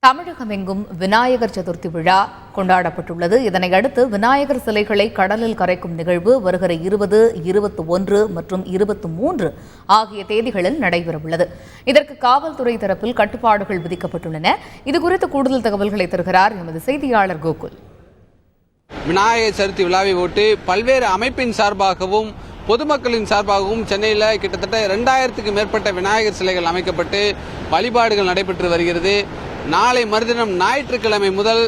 தமிழகமெங்கும் விநாயகர் சதுர்த்தி விழா கொண்டாடப்பட்டுள்ளது. இதனையடுத்து விநாயகர் சிலைகளை கடலில் கரைக்கும் நிகழ்வு வருகிற 20, 21 மற்றும் 23 ஆகிய தேதிகளில் நடைபெறவுள்ளது. இதற்கு காவல்துறை தரப்பில் கட்டுப்பாடுகள் விதிக்கப்பட்டுள்ளன. இதுகுறித்து கூடுதல் தகவல்களை தருகிறார் எமது செய்தியாளர் கோகுல். விநாயகர் சதுர்த்தி விழாவை ஒட்டி பல்வேறு அமைப்பின் சார்பாகவும் பொதுமக்களின் சார்பாகவும் சென்னையில் கிட்டத்தட்ட 2000க்கும் மேற்பட்ட விநாயகர் சிலைகள் அமைக்கப்பட்டு வழிபாடுகள் நடைபெற்று வருகிறது. நாளை மறுதினம் ஞாயிற்றுக்கிழமை முதல்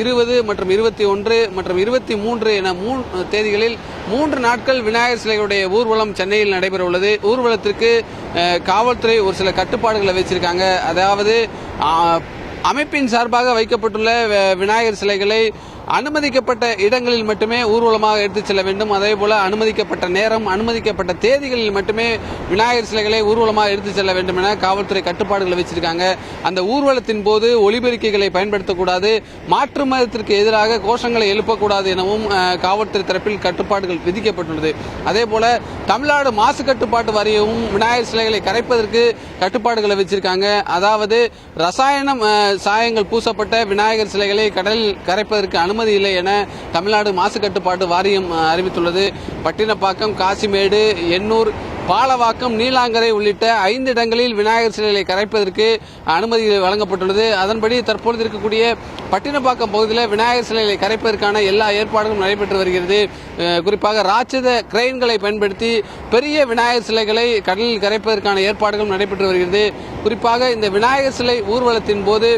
20 மற்றும் 21 மற்றும் 23 என 3 தேதிகளில் 3 நாட்கள் விநாயகர் சிலைகளுடைய ஊர்வலம் சென்னையில் நடைபெற உள்ளது. ஊர்வலத்திற்கு காவல்துறை ஒரு சில கட்டுப்பாடுகளை வச்சிருக்காங்க. அதாவது அமைப்பின் சார்பாக வைக்கப்பட்டுள்ள விநாயகர் சிலைகளை அனுமதிக்கப்பட்ட இடங்களில் மட்டுமே ஊர்வலமாக எடுத்துச் செல்ல வேண்டும். அதேபோல அனுமதிக்கப்பட்ட நேரம், அனுமதிக்கப்பட்ட தேதிகளில் மட்டுமே விநாயகர் சிலைகளை ஊர்வலமாக எடுத்துச் செல்ல வேண்டும் என காவல்துறை கட்டுப்பாடுகளை வச்சிருக்காங்க. அந்த ஊர்வலத்தின் போது ஒலிபெருக்கிகளை பயன்படுத்தக்கூடாது, மாற்று மதத்திற்கு எதிராக கோஷங்களை எழுப்பக்கூடாது எனவும் காவல்துறை தரப்பில் கட்டுப்பாடுகள் விதிக்கப்பட்டுள்ளது. அதேபோல தமிழ்நாடு மாசு கட்டுப்பாட்டு வாரியமும் விநாயகர் சிலைகளை கரைப்பதற்கு கட்டுப்பாடுகளை வச்சிருக்காங்க. அதாவது ரசாயனம் சாயங்கள் பூசப்பட்ட விநாயகர் சிலைகளை கடலில் கரைப்பதற்கு அனுமதி இல்லை என தமிழ்நாடு மாசு கட்டுப்பாட்டு வாரியம் அறிவித்துள்ளது. பட்டினப்பாக்கம், காசிமேடு, எண்ணூர், பாலவாக்கம், நீலாங்கரை உள்ளிட்ட 5 இடங்களில் விநாயகர் சிலைகளை கரைப்பதற்கு அனுமதி வழங்கப்பட்டுள்ளது. அதன்படி தற்பொழுது இருக்கக்கூடிய பட்டினப்பாக்கம் பகுதியில் விநாயகர் சிலைகளை கரைப்பதற்கான எல்லா ஏற்பாடுகளும் நடைபெற்று வருகிறது. குறிப்பாக ராட்சத கிரெயின்களை பயன்படுத்தி பெரிய விநாயகர் சிலைகளை கடலில் கரைப்பதற்கான ஏற்பாடுகளும் நடைபெற்று வருகிறது. குறிப்பாக இந்த விநாயகர் சிலை ஊர்வலத்தின் போது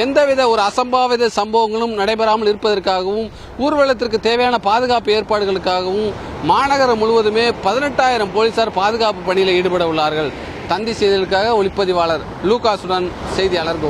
எந்தவித ஒரு அசம்பாவித சம்பவங்களும் நடைபெறாமல் இருப்பதற்காகவும் ஊர்வலத்திற்கு தேவையான பாதுகாப்பு ஏற்பாடுகளுக்காகவும் மாநகரம் முழுவதுமே 18,000 போலீசார் பாதுகாப்பு பணியில் ஈடுபட உள்ளார்கள். தந்தி செய்திகளுக்காக ஒளிப்பதிவாளர் லூகாசுடன் செய்தியாளர்.